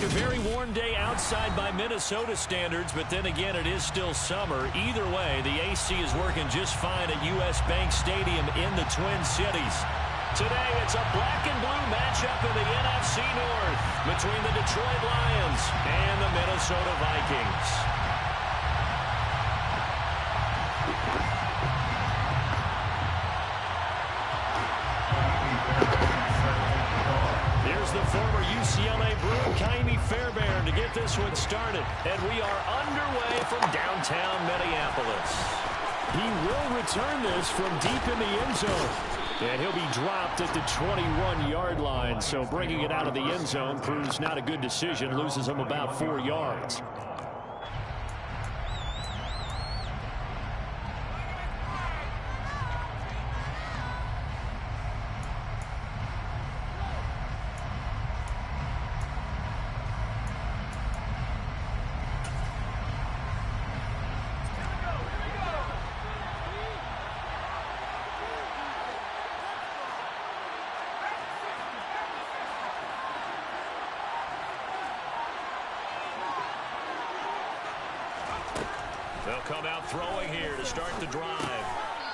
A very warm day outside by Minnesota standards, but then again, it is still summer. Either way, the AC is working just fine at U.S. Bank Stadium in the Twin Cities. Today, it's a black and blue matchup in the NFC North between the Detroit Lions and the Minnesota Vikings. Here's the former UCLA Bruin, Kymie Fairbairn, to get this one started. And we are underway from downtown Minneapolis. He will return this from deep in the end zone. And he'll be dropped at the 21-yard line. So bringing it out of the end zone proves not a good decision. Loses him about 4 yards. They'll come out throwing here to start the drive.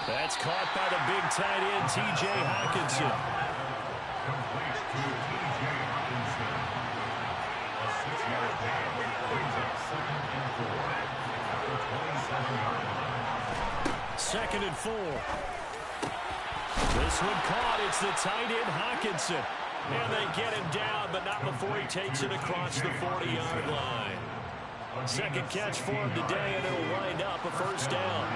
That's caught by the big tight end, T.J. Hockenson. Second and 4. This one caught. It's the tight end, Hockenson. And they get him down, but not before he takes it across the 40-yard line. Second catch for him today, and it'll wind up a first down.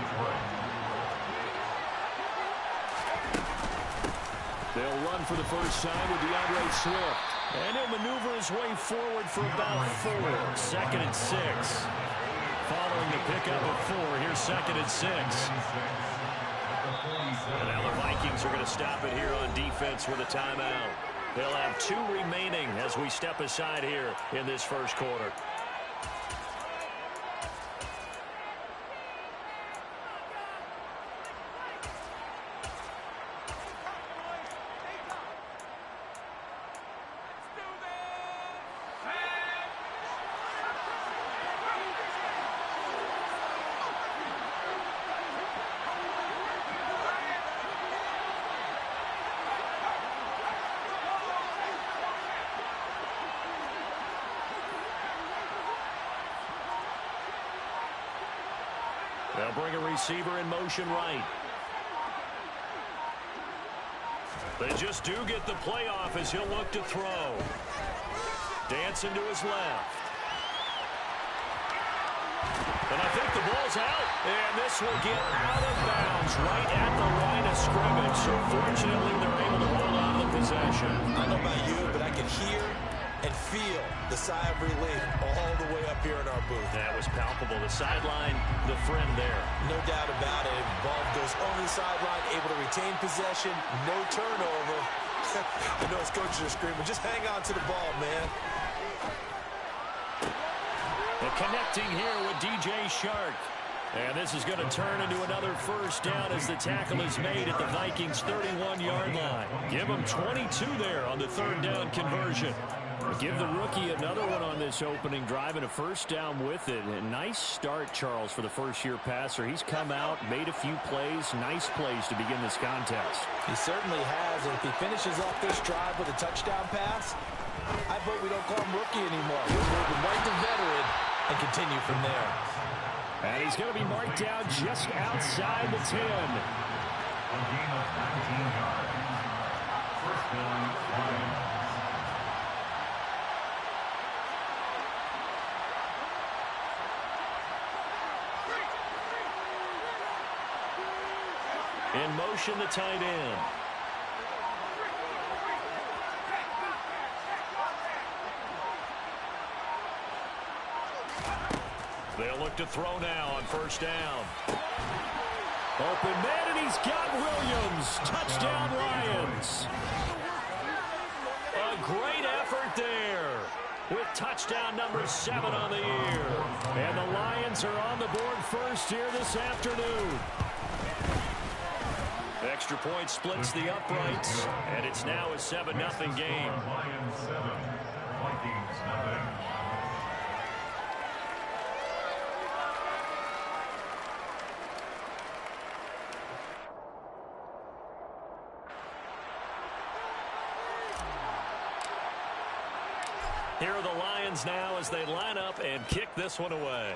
They'll run for the first time with DeAndre Swift. And he'll maneuver his way forward for about 4. Second and 6. Following the pickup of 4, here's second and 6. And now the Vikings are going to stop it here on defense with a timeout. They'll have 2 remaining as we step aside here in this first quarter. They'll bring a receiver in motion right. They just do get the playoff as he'll look to throw. Dancing to his left. And I think the ball's out. And this will get out of bounds right at the line of scrimmage. So fortunately, they're able to hold on to the possession. I don't know about you, but I can hear and feel the sigh of relief all the way up here in our booth. That was palpable. The sideline, the friend there. No doubt about it. Ball goes over the sideline, able to retain possession, no turnover. I know his coaches are screaming, just hang on to the ball, man. And connecting here with DJ Shark. And this is going to turn into another first down as the tackle is made at the Vikings' 31-yard line. Give them 22 there on the third down conversion. Give the rookie another one on this opening drive and a first down with it. A nice start, Charles, for the first-year passer. He's come out, made a few plays, nice plays to begin this contest. He certainly has, and if he finishes off this drive with a touchdown pass, I vote we don't call him rookie anymore. We'll move him right to veteran and continue from there. And he's going to be marked down just outside the 10. A gain of 19 yards. First down, Lions. In motion, the tight end. They'll look to throw now on first down. Open man, and he's got Williams. Touchdown, Lions. A great effort there with touchdown number 7 on the year. And the Lions are on the board first here this afternoon. extra point splits the uprights, and it's now a 7-0 game. Lions 7, Vikings nothing. Here are the Lions now as they line up and kick this one away.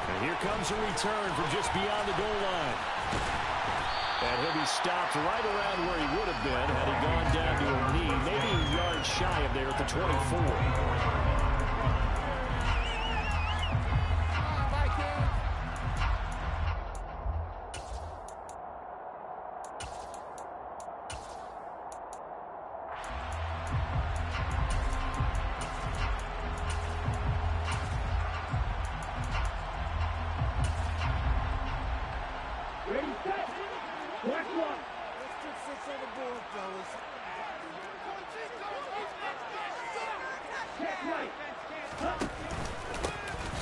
And here comes a return from just beyond the goal line. And he'll be stopped right around where he would have been had he gone down to a knee, maybe a yard shy of there at the 24.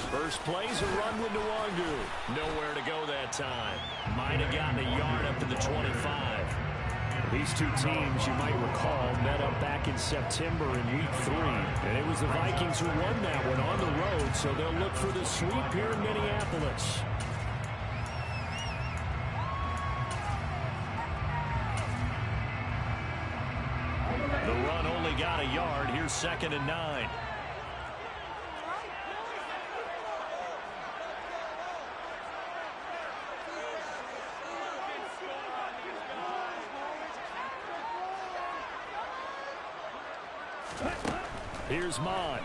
First play's a run with Nwangu. Nowhere to go that time. Might have gotten a yard up to the 25. These two teams, you might recall, met up back in September in Week 3. And it was the Vikings who won that one on the road, so they'll look for the sweep here in Minneapolis. The run only got a yard. Here's 2nd and 9. Here's Mon.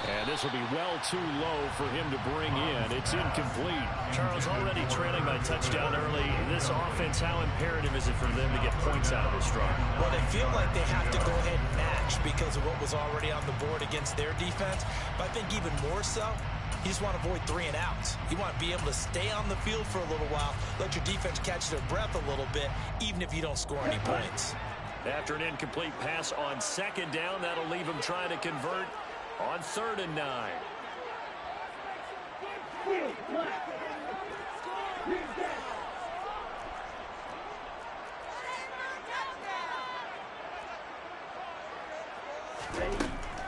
And this will be well too low for him to bring in. It's incomplete. Charles, already trailing by touchdown early. This offense, how imperative is it for them to get points out of this drive? Well, they feel like they have to go ahead and match because of what was already on the board against their defense. But I think even more so, you just want to avoid 3 and outs. You want to be able to stay on the field for a little while, let your defense catch their breath a little bit, even if you don't score any points. After an incomplete pass on 2nd down, that'll leave them trying to convert on 3rd and 9.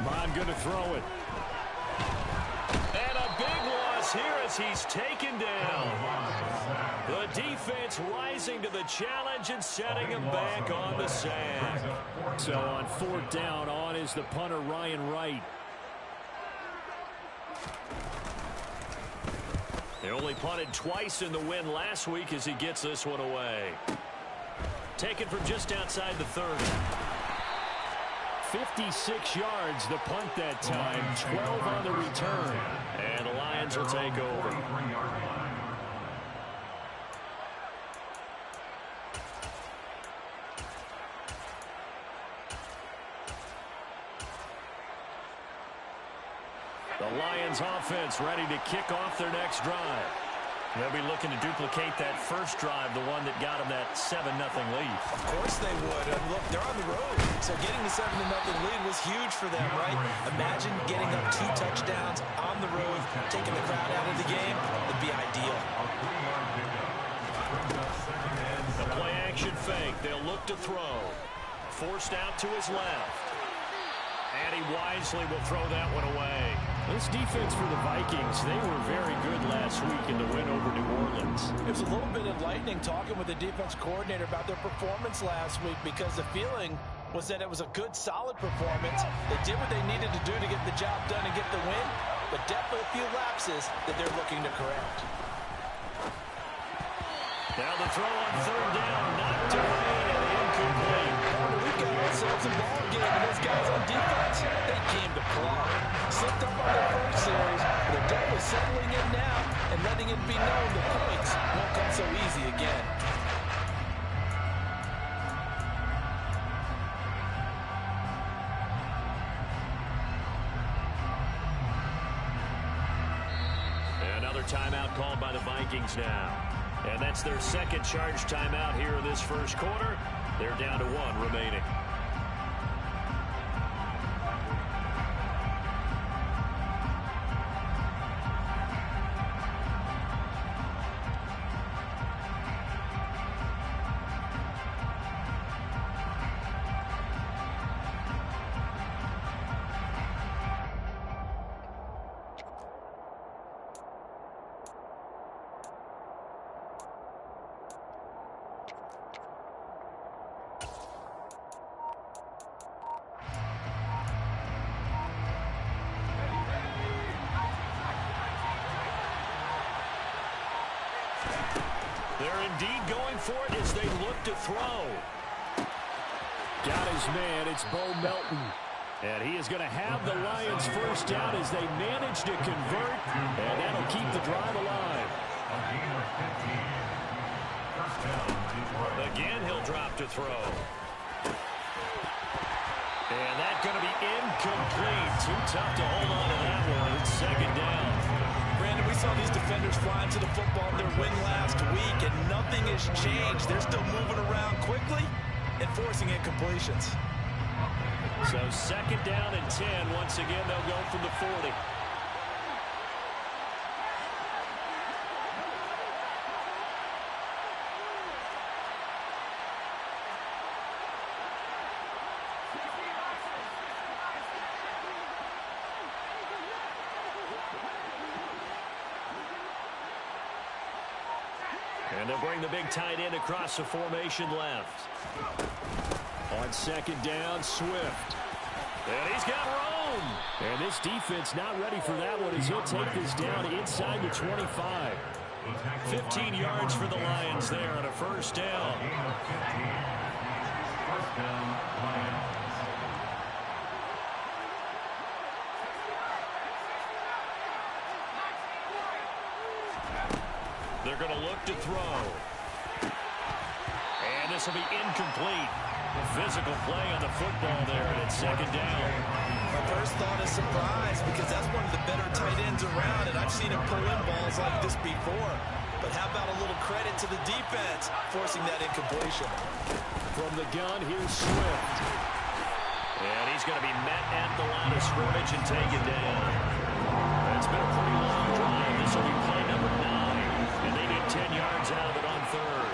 Mon going to throw it. And a big loss here as he's taken down. The defense rising to the challenge and setting him back on the sack. So on 4th down, on is the punter, Ryan Wright. They only punted twice in the win last week as he gets this one away. Taken from just outside the 30. 56 yards the punt that time, 12 on the return. And the Lions will take over. The Lions offense ready to kick off their next drive. They'll be looking to duplicate that first drive, the one that got them that 7-0 lead. Of course they would. And look, they're on the road. So getting the 7-0 lead was huge for them, right? Imagine getting up 2 touchdowns on the road, taking the crowd out of the game. It'd be ideal. The play action fake. They'll look to throw. Forced out to his left. And he wisely will throw that one away. This defense for the Vikings, they were very good last week in the win over New Orleans. It was a little bit enlightening talking with the defense coordinator about their performance last week because the feeling was that it was a good, solid performance. They did what they needed to do to get the job done and get the win, but definitely a few lapses that they're looking to correct. Now the throw on 3rd down, knocked away and incomplete. We've got ourselves a ball game, and those guys on defense, they came to play. Slipped up on their first series, but they're definitely settling in now and letting it be known the points won't come so easy again. Another timeout called by the Vikings now. And that's their 2nd charge timeout here in this first quarter. They're down to 1 remaining. They're indeed going for it as they look to throw. Got his man. It's Bo Melton. And he is going to have the Lions first down as they manage to convert. And that'll keep the drive alive. Again, he'll drop to throw. And that's going to be incomplete. Too tough to hold on to that one. It's second down. Brandon, we saw these defenders flying to the football in their win last week, and nothing has changed. They're still moving around quickly and forcing incompletions. So second down and 10. Once again, they'll go from the 40. And they'll bring the big tight end across the formation left. On second down, Swift. And he's got room. And this defense not ready for that one as he'll take this down inside the 25. 15 yards for the Lions there on a first down. First down, Lions. They're going to look to throw. And this will be incomplete. Physical play on the football there, and it's second down. My first thought is surprise, because that's one of the better tight ends around, and I've seen him pull in balls like this before. But how about a little credit to the defense forcing that incompletion? From the gun, here's Swift. And he's going to be met at the line of scrimmage and taken down. It's been a pretty long drive. This will be play number 9. And they need 10 yards out of it on third.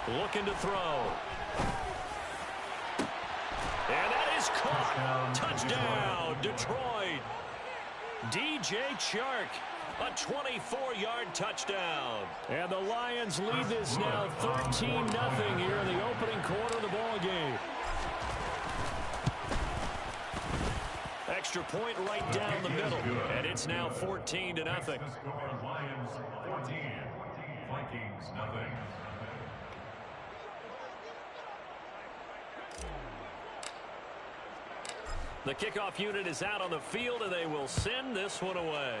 Looking to throw. And that is caught. Touchdown, Detroit. DJ Chark, a 24-yard touchdown. And the Lions lead this now 13-0 here in the opening quarter of the ball game. Extra point right down the middle, and it's now 14-0. Lions 14, Vikings nothing. The kickoff unit is out on the field, and they will send this one away.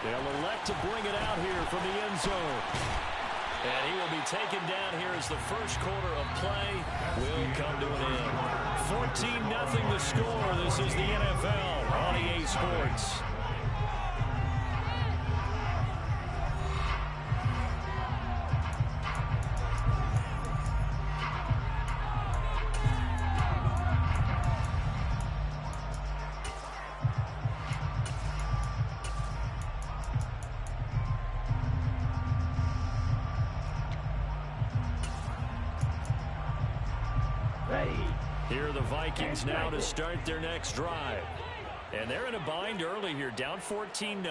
They'll elect to bring it out here from the end zone. And he will be taken down here as the first quarter of play will come to an end. 14-0 the score. This is the NFL on EA Sports. Here are the Vikings now to start their next drive. And they're in a bind early here, down 14-0.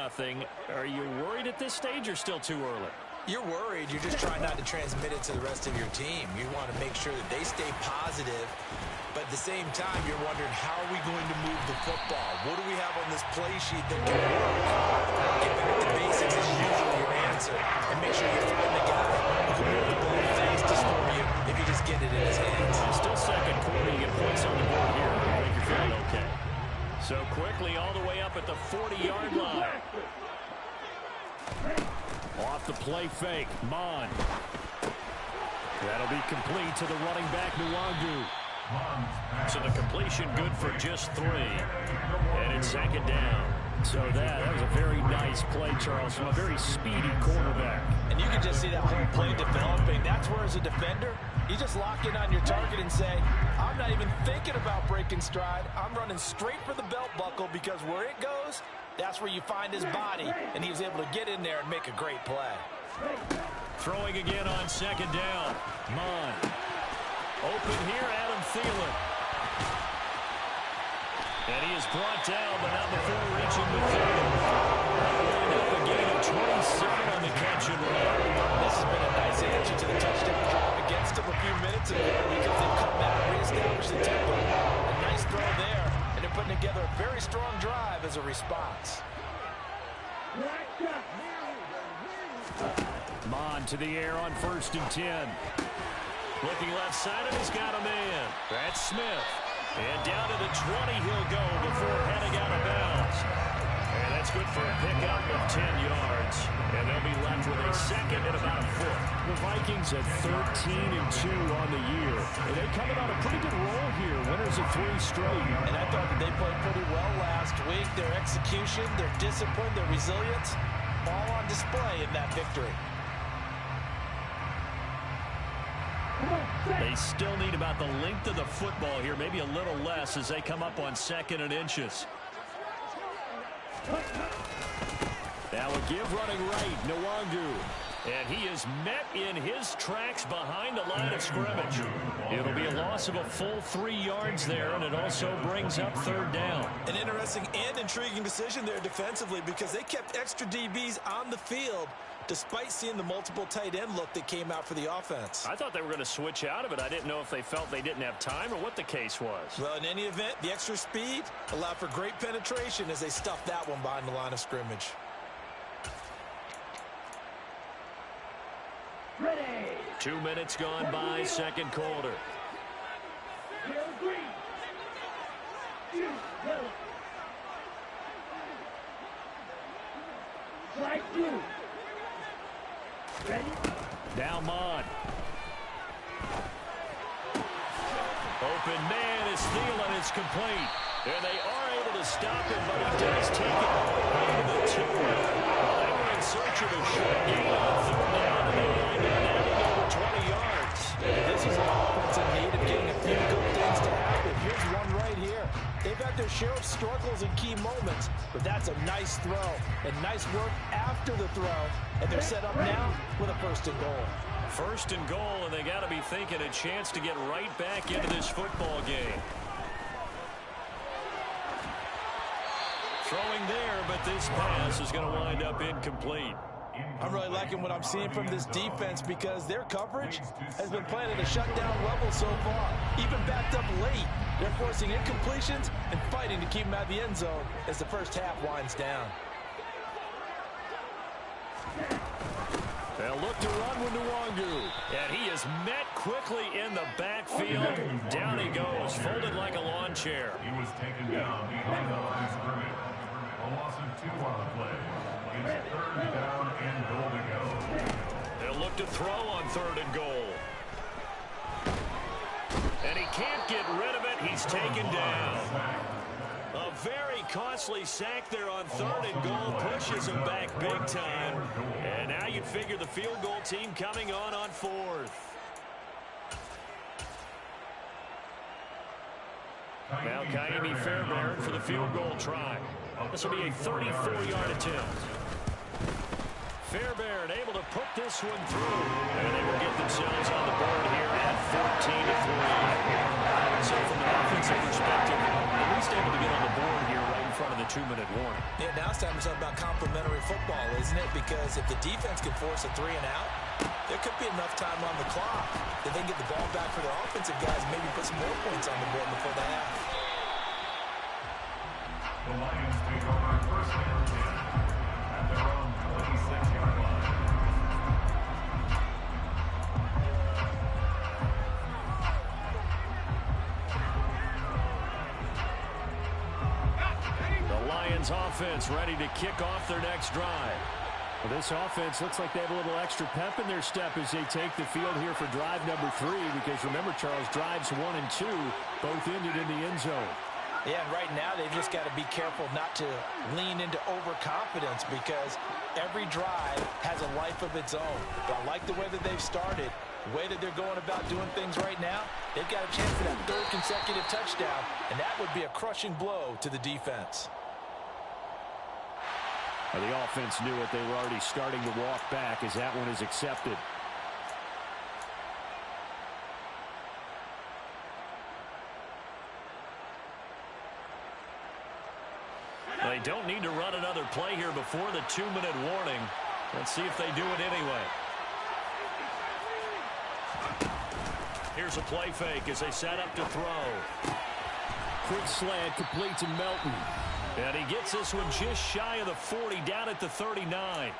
Are you worried at this stage or still too early? You're worried. You're just trying not to transmit it to the rest of your team. You want to make sure that they stay positive. But at the same time, you're wondering, how are we going to move the football? What do we have on this play sheet that can work? Get back to basics is usually your answer. And make sure you find the guy who can move the ball fastest for you if you just get it in his hands. Still second quarter. You get points on the board here. I think you're feeling okay. So quickly all the way up at the 40-yard line. Off the play fake, Mon. That'll be complete to the running back, Nwangu. So the completion good for just 3. And it's second down. So that was a very nice play, Charles, from a very speedy quarterback. And you can just see that whole play developing. That's where, as a defender, you just lock in on your target and say, I'm not even thinking about breaking stride. I'm running straight for the belt buckle, because where it goes, that's where you find his body. And he was able to get in there and make a great play. Throwing again on second down. Mon. Open here, Adam Thielen. And he is brought down, but not before reaching the 30. That'll wind up a gain of 27 on the catch and run. This has been a nice answer to the touchdown drive against them a few minutes ago because they've come back, reestablished the tempo. A nice throw there, and they're putting together a very strong drive as a response. Mon to the air on 1st and 10. Looking left side, and he's got a man. That's Smith. And down to the 20 he'll go before heading out of bounds. And that's good for a pickup of 10 yards. And they'll be left with a second and about a foot. The Vikings at 13-2 on the year. And they coming on a pretty good roll here. Winners of 3 straight. And I thought that they played pretty well last week. Their execution, their discipline, their resilience, all on display in that victory. They still need about the length of the football here, maybe a little less as they come up on 2nd and inches. Now a give running right, Nwangu. And he is met in his tracks behind the line of scrimmage. It'll be a loss of a full 3 yards there, and it also brings up 3rd down. An interesting and intriguing decision there defensively because they kept extra DBs on the field despite seeing the multiple tight end look that came out for the offense. I thought they were going to switch out of it. I didn't know if they felt they didn't have time or what the case was. Well, in any event, the extra speed allowed for great penetration as they stuffed that one behind the line of scrimmage. Ready. 2 minutes gone by, 2nd quarter. Now Mon. Open man is Thielen. It's complete. And they are able to stop him, but he does take it all the way to the 2. Well, they were in search of a short gain on 3rd down, and they wind up adding over 20 yards. This is an offense in need of getting a few good things to happen. Here's one right here. They've had their share of struggles in key moments, but that's a nice throw and nice work after the throw. And they're set up now with a 1st and goal. 1st and goal, and they got to be thinking a chance to get right back into this football game. Throwing there, but this pass is going to wind up incomplete. I'm really liking what I'm seeing from this defense because their coverage has been playing at a shutdown level so far. Even backed up late, they're forcing incompletions and fighting to keep them out of the end zone as the first half winds down. They'll look to run with Nwangu. And he is met quickly in the backfield. Down he goes, folded like a lawn chair. He was taken down behind the line of scrimmage. A loss of 2 on the play. It's 3rd down and goal to go. They'll look to throw on 3rd and goal. And he can't get rid of it. He's taken down. A very costly sack there on 3rd and goal. Pushes him back big time. And now you'd figure the field goal team coming on 4th. Now Kaimi Fairbairn for the field goal try. This will be a 34-yard attempt. Fairbairn able to put this one through. And they will get themselves on the board here at 14-3. So from an offensive perspective, at least able to get on the board here right in front of the 2-minute warning. Yeah, now it's time to talk about complementary football, isn't it? Because if the defense can force a 3 and out, there could be enough time on the clock that they can get the ball back for their offensive guys and maybe put some more points on the board before the half. The Lions take over 1st and 10 at their own 26-yard line. The Lions offense ready to kick off their next drive. Well, this offense looks like they have a little extra pep in their step as they take the field here for drive number 3. Because remember, Charles, drives 1 and 2 both ended in the end zone. Yeah, and right now they've just got to be careful not to lean into overconfidence because every drive has a life of its own. But I like the way that they've started, the way that they're going about doing things right now. They've got a chance for that 3rd consecutive touchdown, and that would be a crushing blow to the defense. Well, the offense knew it. They were already starting to walk back as that one is accepted. they don't need to run another play here before the 2-minute warning. Let's see if they do it anyway. Here's a play fake as they set up to throw. Quick slant complete to Melton. And he gets this one just shy of the 40, down at the 39.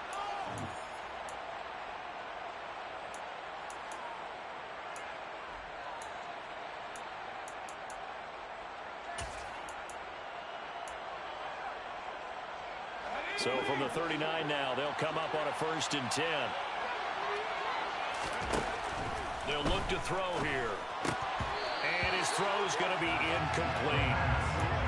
So from the 39 now, they'll come up on a 1st and 10. They'll look to throw here. And his throw's going to be incomplete.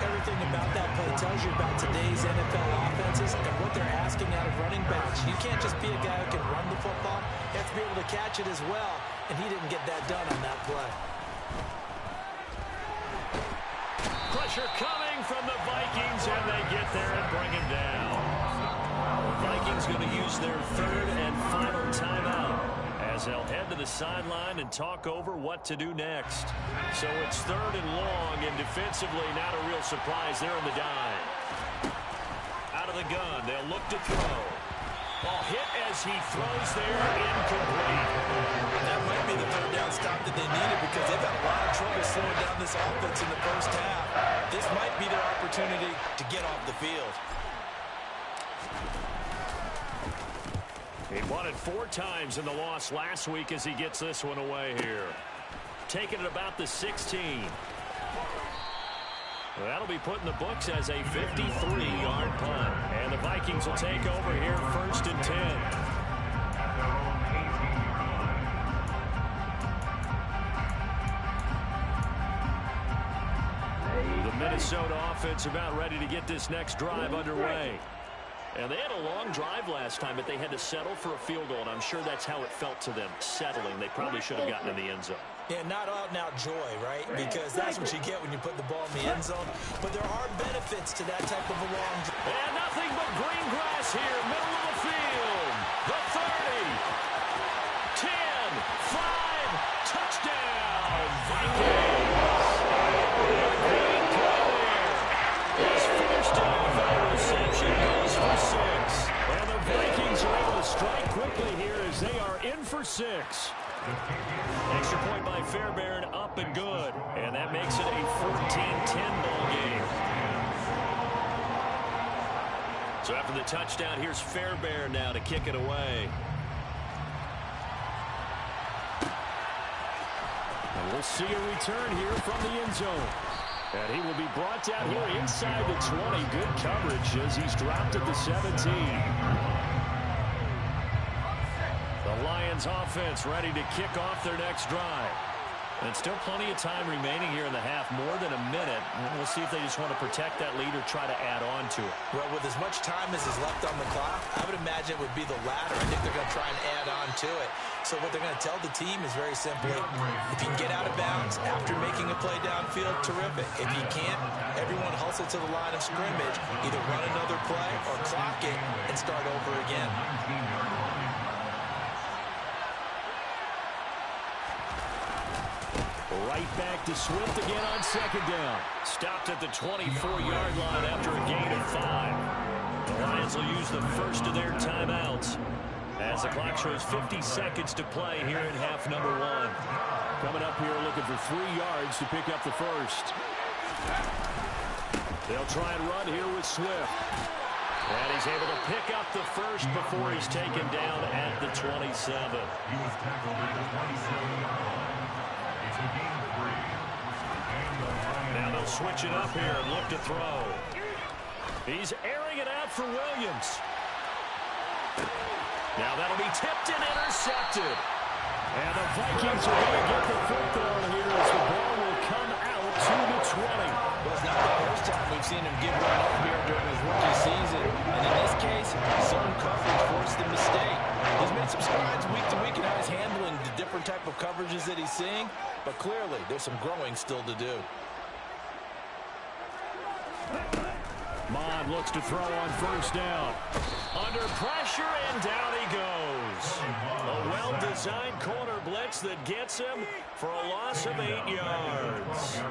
Everything about that play tells you about today's NFL offenses and what they're asking out of running backs. You can't just be a guy who can run the football. You have to be able to catch it as well, and he didn't get that done on that play. Pressure coming from the Vikings, and they get there and bring him down. The Vikings going to use their 3rd and final timeout as they'll head to the sideline and talk over what to do next. So it's 3rd and long, and defensively not a real surprise. They're in the dime. Out of the gun, they'll look to throw. Ball hit as he throws there, incomplete. That might be the 3rd down stop that they needed because they've had a lot of trouble slowing down this offense in the first half. This might be their opportunity to get off the field. He won it 4 times in the loss last week as he gets this one away here. Taking it about the 16. Well, that'll be put in the books as a 53-yard punt. And the Vikings will take over here 1st and 10. The Minnesota offense about ready to get this next drive underway. And they had a long drive last time, but they had to settle for a field goal, and I'm sure that's how it felt to them, settling. They probably should have gotten in the end zone. Yeah, not out-and-out joy, right? Because that's what you get when you put the ball in the end zone. But there are benefits to that type of a long drive. And nothing but green grass here, middle of the field. The 30, 10, 5, touchdown, Vikings. Great play there. His first NFL reception goes for 6. And the Vikings are able to strike quickly here as they are in for 6. Extra point by Fairbairn, up and good. And that makes it a 14-10 ball game. So after the touchdown, here's Fairbairn now to kick it away. And we'll see a return here from the end zone. And he will be brought down here inside the 20. Good coverage as he's dropped at the 17. The Lions offense ready to kick off their next drive. And still plenty of time remaining here in the half, more than a minute. We'll see if they just want to protect that lead or try to add on to it. Well, with as much time as is left on the clock, I would imagine it would be the latter. I think they're going to try and add on to it. So what they're going to tell the team is very simply, if you can get out of bounds after making a play downfield, terrific. If you can't, everyone hustle to the line of scrimmage, either run another play or clock it and start over again. Right back to Swift again on 2nd down. Stopped at the 24-yard line after a gain of 5. The Lions will use the first of their timeouts as the clock shows 50 seconds to play here in half number 1. Coming up here looking for 3 yards to pick up the first. They'll try and run here with Swift. And he's able to pick up the first before he's taken down at the 27. He was tackled at the 27-yard line. It's a gain of 3. Now they'll switch it up here and look to throw. He's airing it out for Williams. Now that'll be tipped and intercepted. And the Vikings are going to get the football here as the ball will come out to the 20. Well, it's not the first time we've seen him give one up here during his rookie season. And in this case, zone coverage forced the mistake. He's made some strides week to week in how he's handling the different type of coverages that he's seeing. But clearly, there's some growing still to do. Mond looks to throw on 1st down. Under pressure, and down he goes. A well-designed corner blitz that gets him for a loss of 8 yards.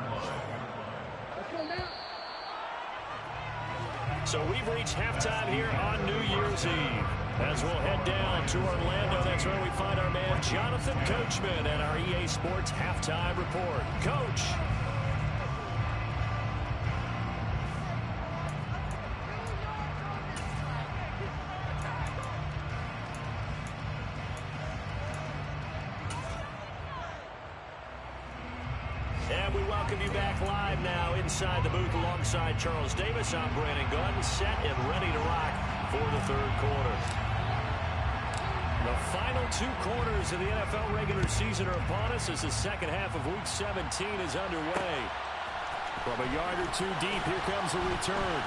So we've reached halftime here on New Year's Eve. As we'll head down to Orlando, that's where we find our man Jonathan Coachman and our EA Sports Halftime Report. Coach. And we welcome you back live now inside the booth alongside Charles Davis. I'm Brandon Gunn, set and ready to rock for the third quarter. The final 2 quarters of the NFL regular season are upon us as the second half of Week 17 is underway. From a yard or 2 deep, here comes a return.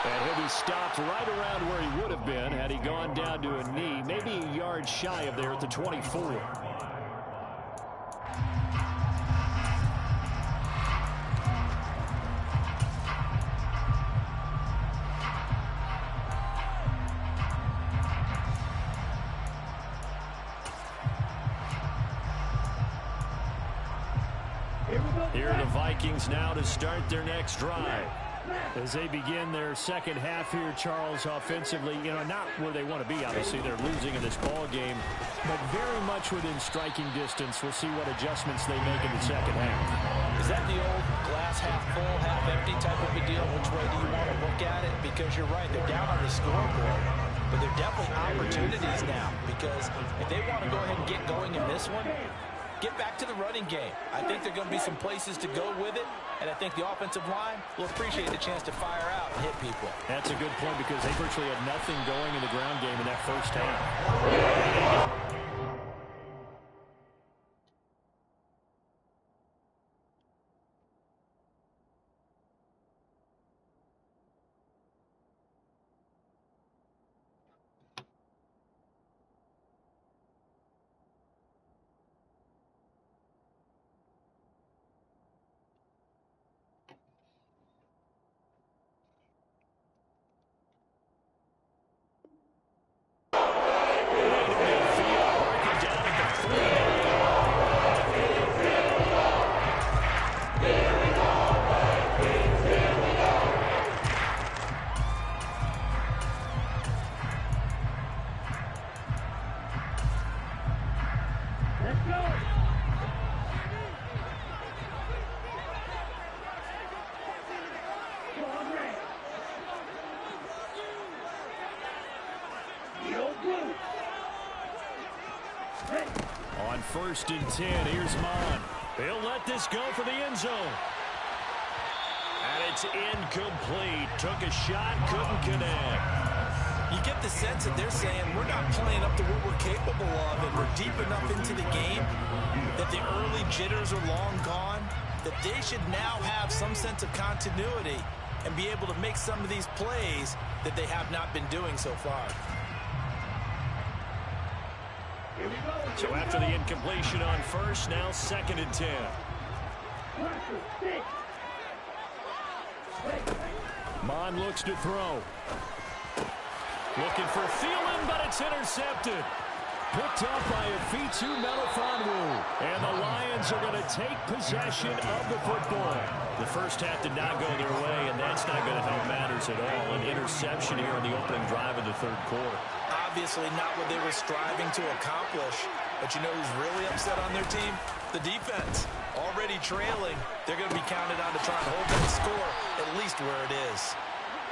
And he'll be stopped right around where he would have been had he gone down to a knee, maybe a yard shy of there at the 24. Here are the Vikings now to start their next drive. As they begin their second half here, Charles, offensively, not where they want to be. Obviously, they're losing in this ball game, but very much within striking distance. We'll see what adjustments they make in the second half. Is that the old glass half full, half empty type of a deal? Which way do you want to look at it? Because you're right, they're down on the scoreboard, but they're definitely opportunities now. Because if they want to go ahead and get going in this one, get back to the running game. I think there are going to be some places to go with it, and I think the offensive line will appreciate the chance to fire out and hit people. That's a good point because they virtually had nothing going in the ground game in that first half. On 1st and 10, here's Mon. He'll let this go for the end zone. And it's incomplete. Took a shot, couldn't connect. You get the sense that they're saying we're not playing up to what we're capable of, and we're deep enough into the game that the early jitters are long gone, that they should now have some sense of continuity and be able to make some of these plays that they have not been doing so far. So after the incompletion on 1st, now 2nd and 10. Mon looks to throw. Looking for Thielen, but it's intercepted. Picked up by Afitu Melifonwu. And the Lions are going to take possession of the football. The first half did not go their way, and that's not going to help matters at all. An interception here on the opening drive of the third quarter. Obviously not what they were striving to accomplish. But you know who's really upset on their team? The defense. Already trailing. They're going to be counted on to try and hold that score at least where it is.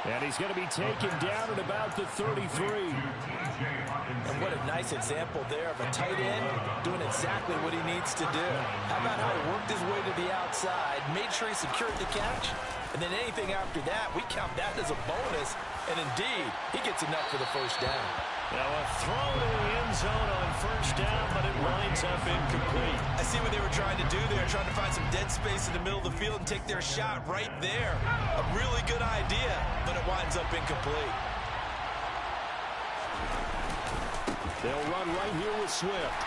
And he's going to be taken down at about the 33. And what a nice example there of a tight end doing exactly what he needs to do. How about how he worked his way to the outside, made sure he secured the catch, and then anything after that, we count that as a bonus. And indeed, he gets enough for the first down. Now a throw to the end zone on 1st down, but it winds up incomplete. I see what they were trying to do there, trying to find some dead space in the middle of the field and take their shot right there. A really good idea, but it winds up incomplete. They'll run right here with Swift.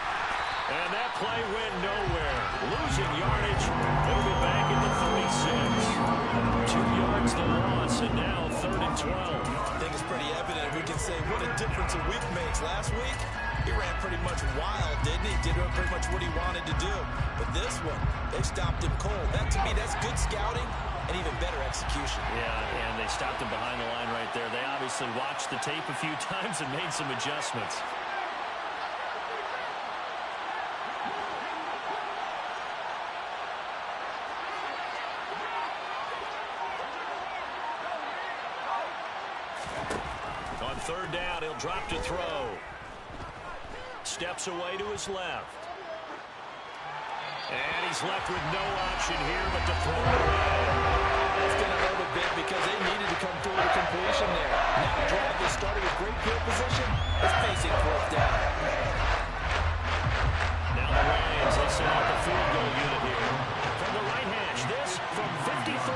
And that play went nowhere. Losing yardage. They'll be back at the 36. 2 yards the loss, and now 3rd and 12. I think it's pretty evident. We can say what a difference a week makes. Last week, he ran pretty much wild, didn't he? Did pretty much what he wanted to do. But this one, they stopped him cold. That, to me, that's good scouting and even better execution. Yeah, and they stopped him behind the line right there. They obviously watched the tape a few times and made some adjustments. On third down, he'll drop to throw. Steps away to his left. And he's left with no option here but to throw it away. That's going to hurt a bit because they needed to come through with a completion there. Now the drive they started with great field position is facing fourth down. Now the Lions, they send out the field goal unit here. From the right hash, this from 53.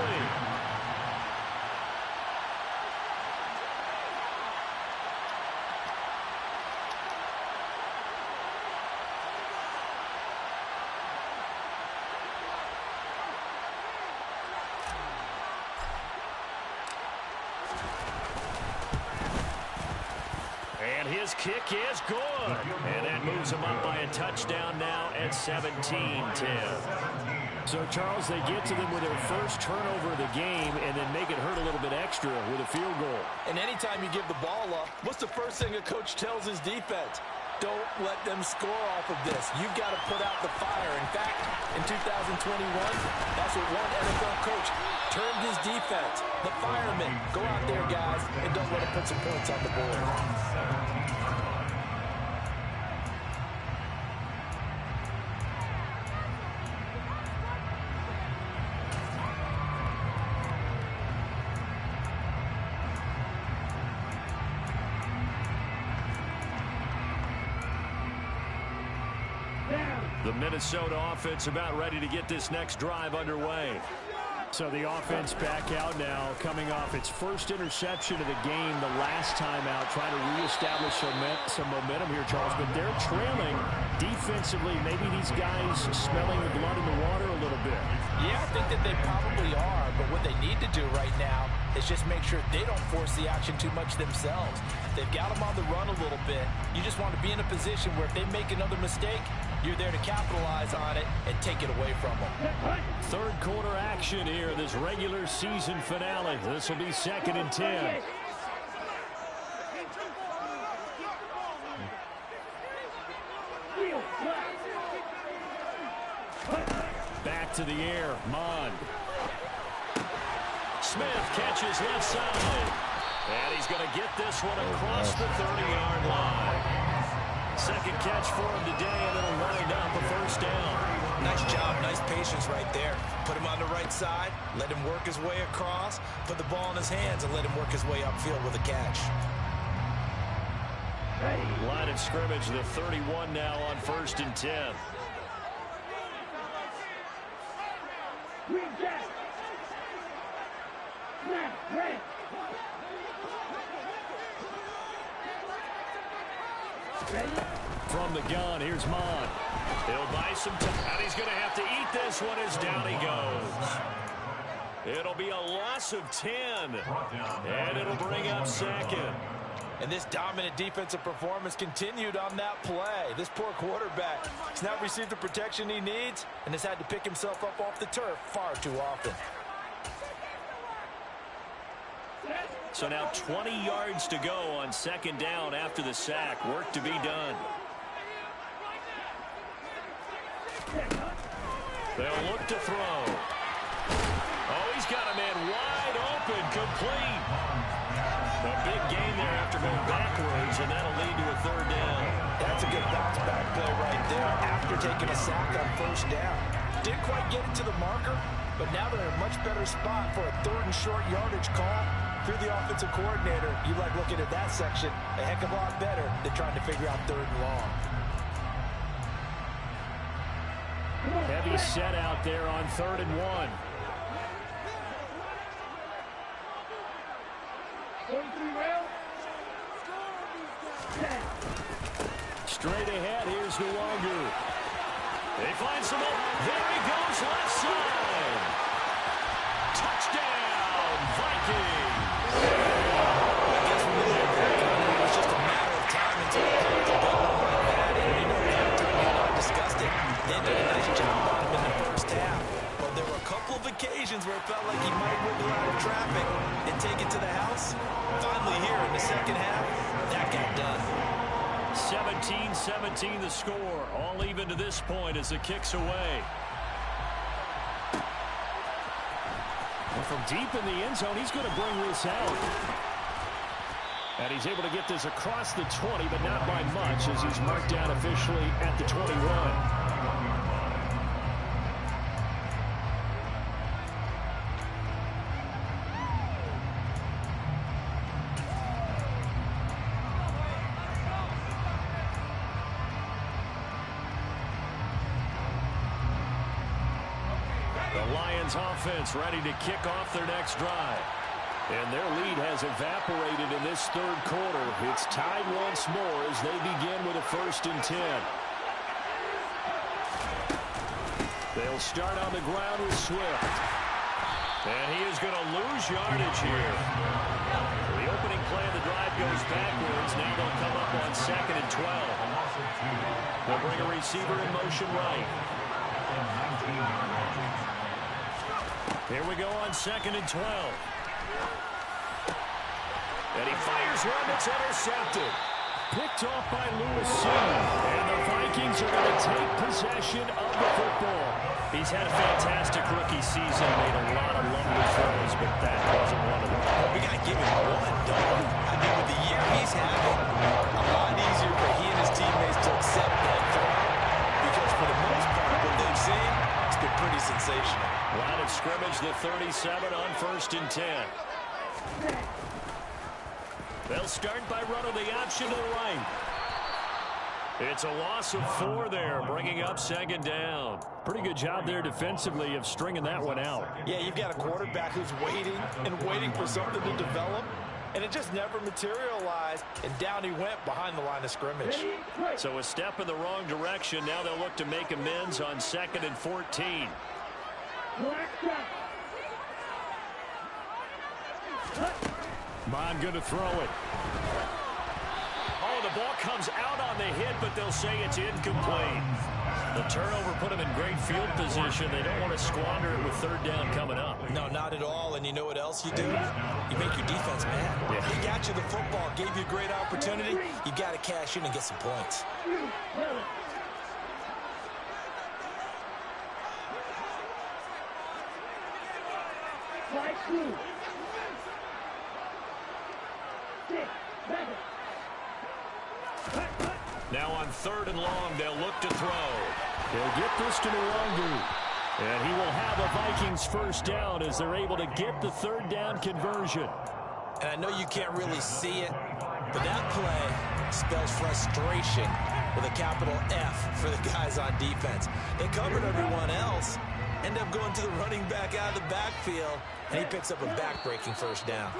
And his kick is good. And that moves him up by a touchdown now at 17-10. So, Charles, they get to them with their first turnover of the game and then make it hurt a little bit extra with a field goal. And anytime you give the ball up, what's the first thing a coach tells his defense? Don't let them score off of this. You've got to put out the fire. In fact, in 2021, that's what one NFL coach termed his defense. The firemen. Go out there, guys, and don't let them put some points on the board. The Minnesota offense about ready to get this next drive underway. So the offense back out now, coming off its first interception of the game the last time out, trying to reestablish some momentum here, Charles. But they're trailing defensively. Maybe these guys smelling the blood in the water a little bit. Yeah, I think that they probably are. But what they need to do right now is just make sure they don't force the action too much themselves. They've got them on the run a little bit. You just want to be in a position where if they make another mistake, you're there to capitalize on it and take it away from them. Third quarter action here, this regular season finale. This will be 2nd and 10. Back to the air, Mond. Smith catches left side. And he's going to get this one across the 30-yard line. Second catch for him today, and it'll wind up a first down. Nice job, nice patience right there. Put him on the right side, let him work his way across, put the ball in his hands, and let him work his way upfield with a catch. Line of scrimmage, the 31 now on 1st and 10. From the gun, here's Mond. He'll buy some time, and he's going to have to eat this one as down he goes. It'll be a loss of 10, and it'll bring up 2nd. And this dominant defensive performance continued on that play. This poor quarterback has not received the protection he needs and has had to pick himself up off the turf far too often. So now 20 yards to go on 2nd down after the sack. Work to be done. They'll look to throw. Oh, he's got a man wide open, complete. A big gain there after going backwards, and that'll lead to a 3rd down. That's a good bounce-back play right there after taking a sack on 1st down. Didn't quite get it to the marker, but now they're in a much better spot for a 3rd and short yardage call. Through the offensive coordinator, you like looking at that section a heck of a lot better than trying to figure out 3rd and long. Heavy set out there on 3rd and 1. Straight ahead, here's Nwangu. They find some open. There he goes, left side. Touchdown, Vikings. I guess when they look back on it, it was just a matter of time until it got to big one like that. And you know, every time you got discussed it, they did a nice job on him in the 1st half. But there were a couple of occasions where it felt like he might wiggle out of traffic and take it to the house? Finally here in the second half, that got done. 17-17 the score. All even to this point as the kick's away. And from deep in the end zone, he's going to bring this out. And he's able to get this across the 20, but not by much as he's marked down officially at the 21. Offense ready to kick off their next drive. And their lead has evaporated in this third quarter. It's tied once more as they begin with a 1st and 10. They'll start on the ground with Swift. And he is going to lose yardage here. The opening play of the drive goes backwards. Now they'll come up on 2nd and 12. They'll bring a receiver in motion right. Here we go on 2nd and 12. And he fires one that's intercepted. Picked off by Lewis soon. And the Vikings are going to take possession of the football. He's had a fantastic rookie season, made a lot of lovely throws, but that wasn't one of them. Well, we got to give him one, dog. I mean, with the year he's having, a lot easier for he and his teammates to accept that throw. Because for the most part, what they've seen, it's been pretty sensational. Line of scrimmage, the 37 on 1st and 10. They'll start by running the option to the right. It's a loss of 4 there, bringing up 2nd down. Pretty good job there defensively of stringing that one out. Yeah, you've got a quarterback who's waiting and waiting for something to develop, and it just never materialized, and down he went behind the line of scrimmage. So a step in the wrong direction. Now they'll look to make amends on 2nd and 14. Bond going to throw it. Oh, the ball comes out on the hit, but they'll say it's incomplete. The turnover put them in great field position. They don't want to squander it with 3rd down coming up. No, not at all. And you know what else you do? You make your defense mad. Yeah. He got you the football, gave you a great opportunity. You got to cash in and get some points. Now on 3rd and long, they'll look to throw. They'll get this to Nwangu. And he will have a Vikings 1st down as they're able to get the 3rd down conversion. And I know you can't really see it, but that play spells frustration with a capital F for the guys on defense. They covered everyone else, end up going to the running back out of the backfield, and he picks up a back-breaking 1st down.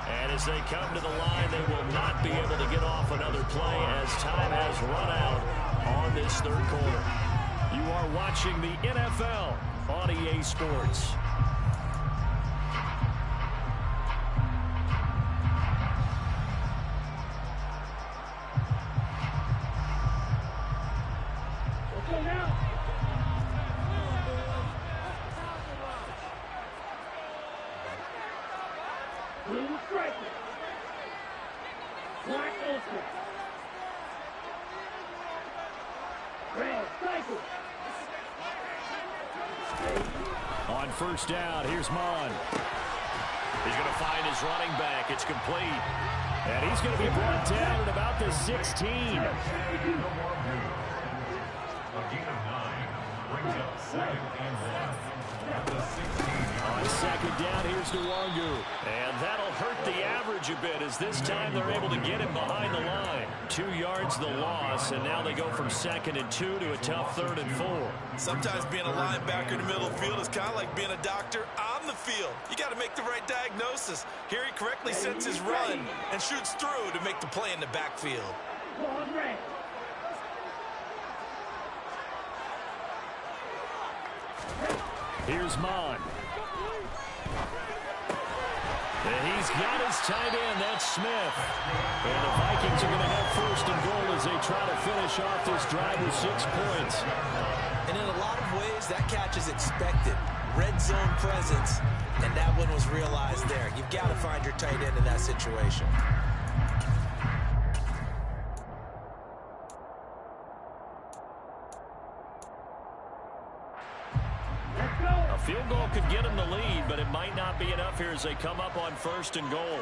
And as they come to the line, they will not be able to get off another play as time has run out on this 3rd quarter. You are watching the NFL on EA Sports. On 1st down, here's Mon. He's going to find his running back. It's complete. And he's going to be brought down at about the 16. A gain of 9 brings up 2nd and 1 at the 16. On 2nd down, here's Nwangu. And that'll hurt the average a bit as this time they're able to get him behind the line. 2 yards the loss, and now they go from 2nd and 2 to a tough 3rd and 4. Sometimes being a linebacker in the middle of the field is kind of like being a doctor on the field. You got to make the right diagnosis. Here he correctly sets his run and shoots through to make the play in the backfield. Here's Mon. And he's got his tight end. That's Smith. And the Vikings are going to have 1st and goal as they try to finish off this drive with 6 points. And in a lot of ways, that catch is expected. Red zone presence And that one was realized there. You've got to find your tight end in that situation. A field goal could get them the lead, but it might not be enough here as they come up on 1st and goal.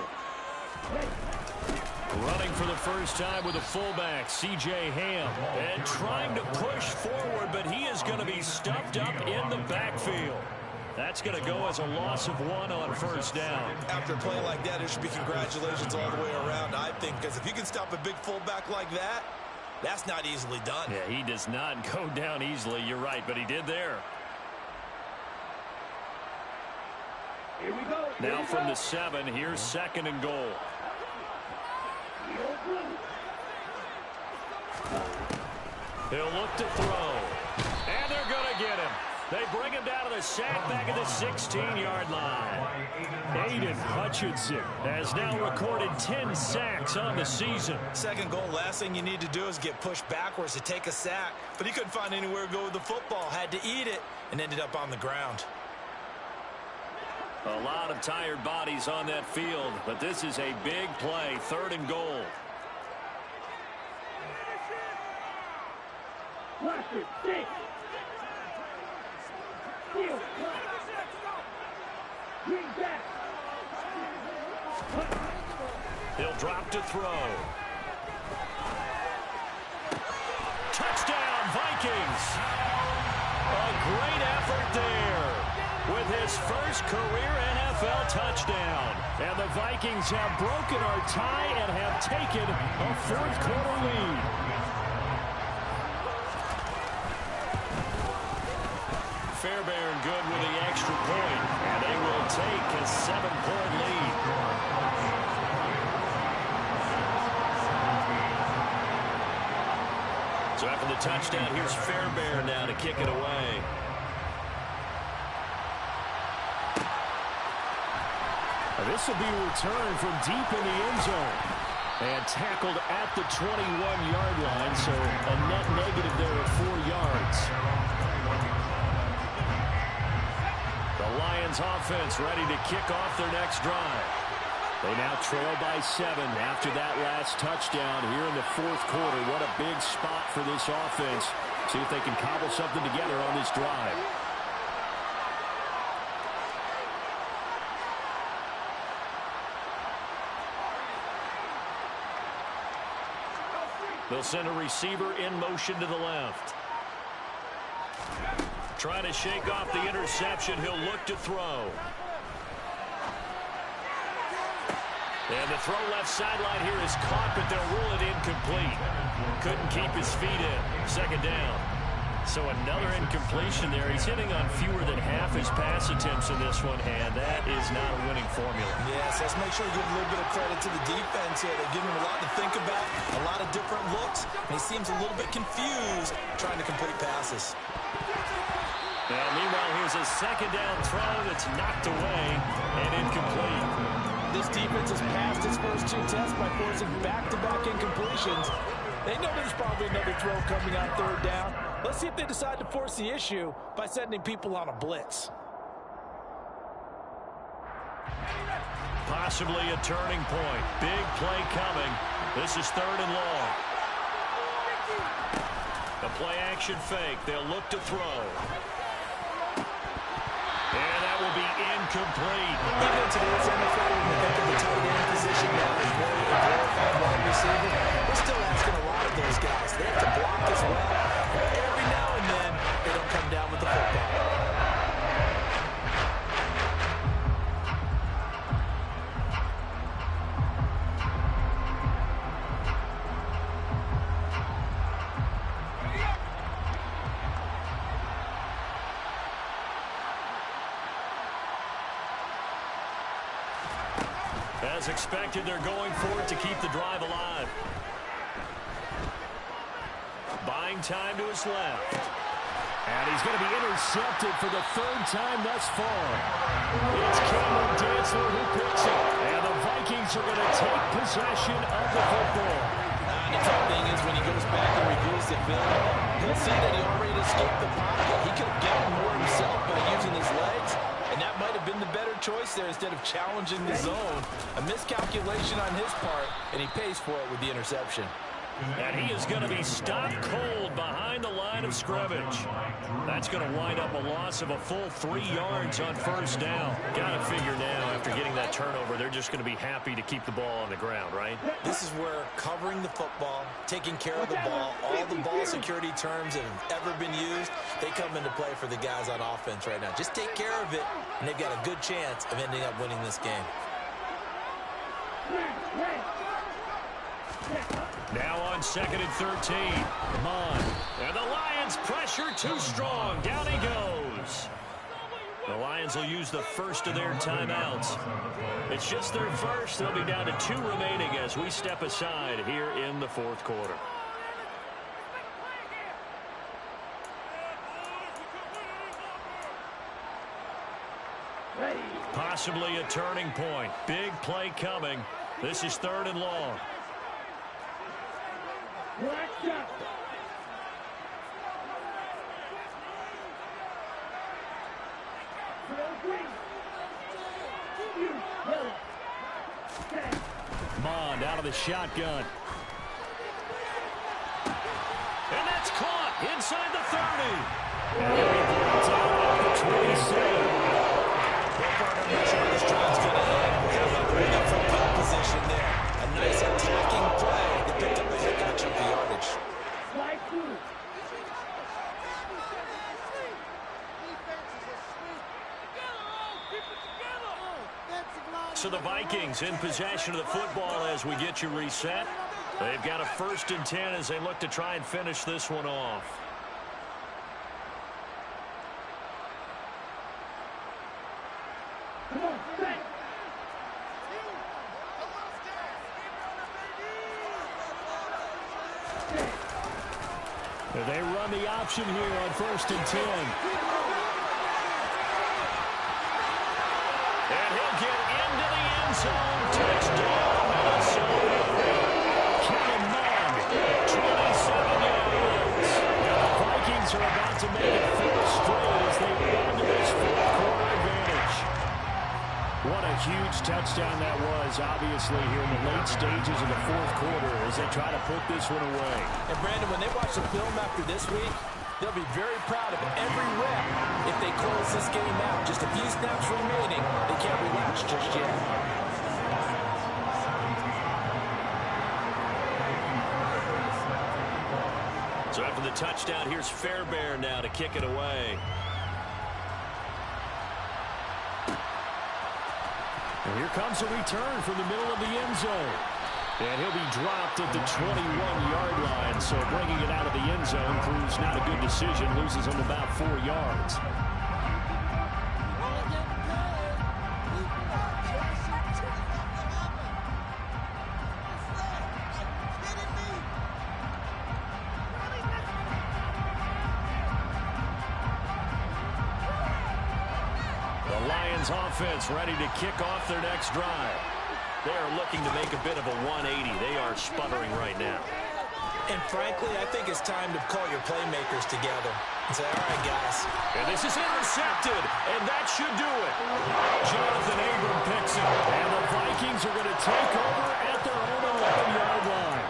Running for the first time with a fullback, C.J. Ham. And trying to push forward, but he is going to be stuffed up in the backfield. That's going to go as a loss of 1 on 1st down. After a play like that, it should be congratulations all the way around, I think, because if you can stop a big fullback like that, that's not easily done. Yeah, he does not go down easily. You're right, but he did there. Here we go. Now from the 7, here's 2nd and goal. He'll look to throw. And they're going to get him. They bring him down to the sack back at the 16-yard line. Aiden Hutchinson has now recorded 10 sacks on the season. 2nd goal, last thing you need to do is get pushed backwards to take a sack. But he couldn't find anywhere to go with the football. Had to eat it and ended up on the ground. A lot of tired bodies on that field, but this is a big play, 3rd and goal. Rusher, 6. Steal. Green back. He'll drop to throw. Touchdown, Vikings. A great effort there with his first career NFL touchdown. And the Vikings have broken our tie and have taken a 4th quarter lead. Fairbairn good with the extra point, and they will take a 7-point lead. So after the touchdown, here's Fairbairn now to kick it away. This will be returned from deep in the end zone. And tackled at the 21-yard line, so a net negative there of 4 yards. The Lions offense ready to kick off their next drive. They now trail by 7 after that last touchdown here in the 4th quarter. What a big spot for this offense. See if they can cobble something together on this drive. They'll send a receiver in motion to the left. Trying to shake off the interception. He'll look to throw. And the throw left sideline here is caught, but they'll rule it incomplete. Couldn't keep his feet in. 2nd down. So another incompletion there. He's hitting on fewer than half his pass attempts in this one, and that is not a winning formula. Yes, let's make sure we give a little bit of credit to the defense here. They're giving him a lot to think about, a lot of different looks, and he seems a little bit confused trying to complete passes. And meanwhile, here's a 2nd down throw that's knocked away and incomplete. This defense has passed its first 2 tests by forcing back-to-back incompletions. They know there's probably another throw coming on 3rd down. Let's see if they decide to force the issue by sending people on a blitz. Possibly a turning point. Big play coming. This is 3rd and long. The play action fake. They'll look to throw. And that will be incomplete. Even in today's NFL, when you think of the tight end position now as more of a glorified wide receiver, we're still asking a lot of those guys. They have to block as well. Every now and then, they don't come down with the football. As expected, they're going for it to keep the drive alive. Buying time to his left. And he's going to be intercepted for the 3rd time thus far. It's Cameron Dantzler who picks it. And the Vikings are going to take possession of the football. The tough thing is when he goes back and reviews the film, he'll see that he already escaped the pocket. He could have gotten more himself by using his legs, and that might have been the better choice there instead of challenging the zone. A miscalculation on his part, and he pays for it with the interception. And he is going to be stopped cold behind the line of scrimmage. That's going to wind up a loss of a full 3 yards on first down. Got to figure now, after getting that turnover, they're just going to be happy to keep the ball on the ground, right? This is where covering the football, taking care of the ball, all the ball security terms that have ever been used, they come into play for the guys on offense right now. Just take care of it, and they've got a good chance of ending up winning this game. Now on 2nd and 13. Mon. And the Lions pressure too strong. Down he goes. The Lions will use the first of their timeouts. It's just their first. They'll be down to 2 remaining as we step aside here in the 4th quarter. Possibly a turning point. Big play coming. This is 3rd and long. Mond out of the shotgun. And that's caught inside the 30. And he'll be brought down at the 27. I'm not sure this drive's going to end. Bring up from field position there. A nice attacking play that picked up a heck of a chunk of yardage. So the Vikings in possession of the football as we get you reset. They've got a 1st and 10 as they look to try and finish this one off. They run the option here on 1st and 10. And he'll get into the end zone. Touchdown, Minnesota. Kevin Mond, 27 yards. Now the Vikings are about to make it 4 straight as they run to this 4th quarter advantage. What a huge touchdown that was, obviously, here in the late stages of the 4th quarter as they try to put this one away. And, Brandon, when they watch the film after this week, they'll be very proud of every rep if they close this game out. Just a few snaps remaining. They can't relax just yet. So after the touchdown, here's Fairbairn now to kick it away. And here comes a return from the middle of the end zone. And he'll be dropped at the 21-yard line. So bringing it out of the end zone proves not a good decision. Loses him about 4 yards. The Lions offense ready to kick off their next drive. They are looking to make a bit of a 180. They are sputtering right now. And frankly, I think it's time to call your playmakers together and say, all right, guys. And this is intercepted, and that should do it. Jonathan Abram picks it. And the Vikings are going to take over at their own 11-yard line.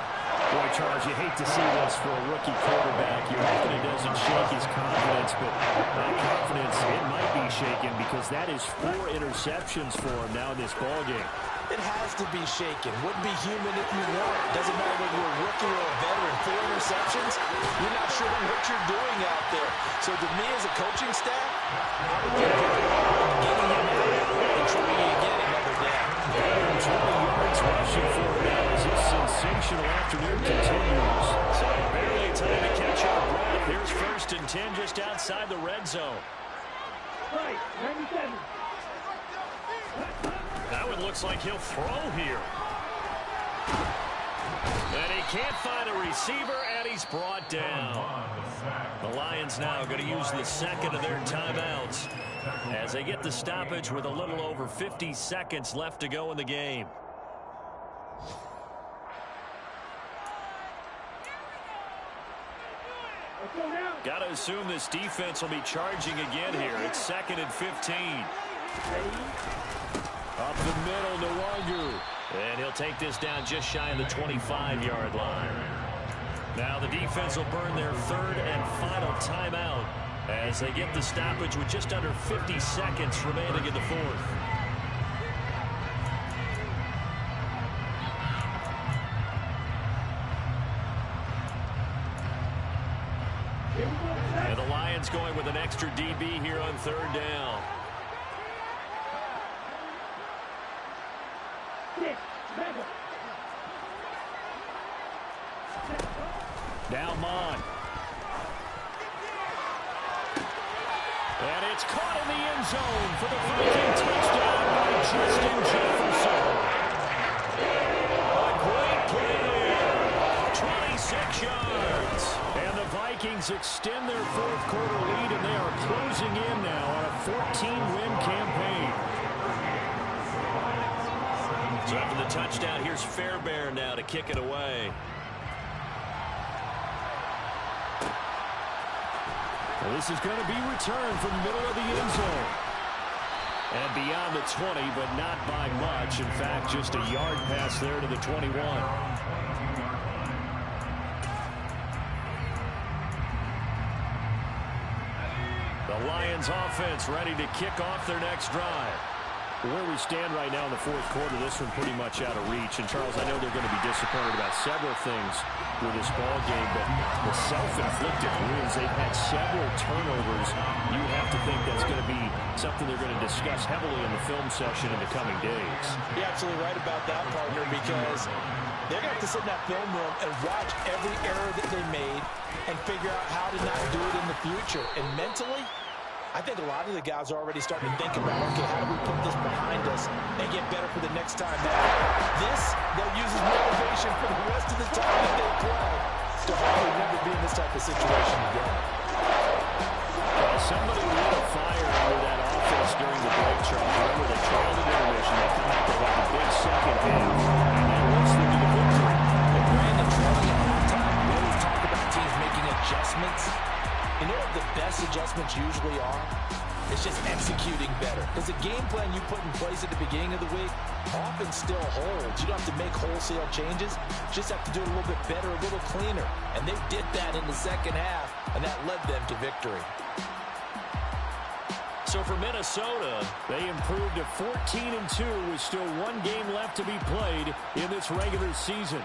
Boy, Charles, you hate to see this for a rookie quarterback. You're hoping it doesn't shake his confidence, but that confidence, it might be shaken because that is 4 interceptions for him now in this ballgame. It has to be shaken. Wouldn't be human if you weren't. Doesn't matter whether you're a rookie or a veteran. 4 interceptions, you're not sure what you're doing out there. So to me as a coaching staff, I would give getting him out and trying again another day. 120 yards rushing for him now as this sensational afternoon continues. So barely time to catch our breath. Here's 1st and 10 just outside the red zone. Right, 97. That one looks like he'll throw here. And he can't find a receiver, and he's brought down. The Lions now going to use the 2nd of their timeouts as they get the stoppage with a little over 50 seconds left to go in the game. Let's go now. Got to assume this defense will be charging again here. It's 2nd and 15. Up the middle, Nwangu. And he'll take this down just shy of the 25-yard line. Now the defense will burn their third and final timeout as they get the stoppage with just under 50 seconds remaining in the fourth. And the Lions going with an extra DB here on third down. Now Mon. And it's caught in the end zone for the Viking touchdown by Justin Jefferson. A great play there. 26 yards. And the Vikings extend their fourth quarter lead, and they are closing in now on a 14-win campaign. So after the touchdown, here's Fairbairn now to kick it away. Well, this is going to be returned from the middle of the end zone. And beyond the 20, but not by much. In fact, just a yard pass there to the 21. The Lions offense ready to kick off their next drive. Where we stand right now in the fourth quarter, this one pretty much out of reach. And, Charles, I know they're going to be disappointed about several things with this ball game, but the self-inflicted wounds, they've had several turnovers. You have to think that's going to be something they're going to discuss heavily in the film session in the coming days. You're absolutely right about that, partner, because they're going to have to sit in that film room and watch every error that they made and figure out how to not do it in the future. And mentally, I think a lot of the guys are already starting to think about, okay, how do we put this behind us and get better for the next time out? This, they'll use as motivation for the rest of the time that they play to hopefully never be in this type of situation again. Well, somebody lit a fire under that offense during the break, Charles. Remember, they trailed at intermission. They come out with like a big second half, and that leads them to the victory. And Brandon, trailing at halftime, we always talk about teams making adjustments. You know what the best adjustments usually are? It's just executing better. Because the game plan you put in place at the beginning of the week often still holds. You don't have to make wholesale changes. You just have to do it a little bit better, a little cleaner. And they did that in the second half, and that led them to victory. So for Minnesota, they improved to 14-2 with still one game left to be played in this regular season.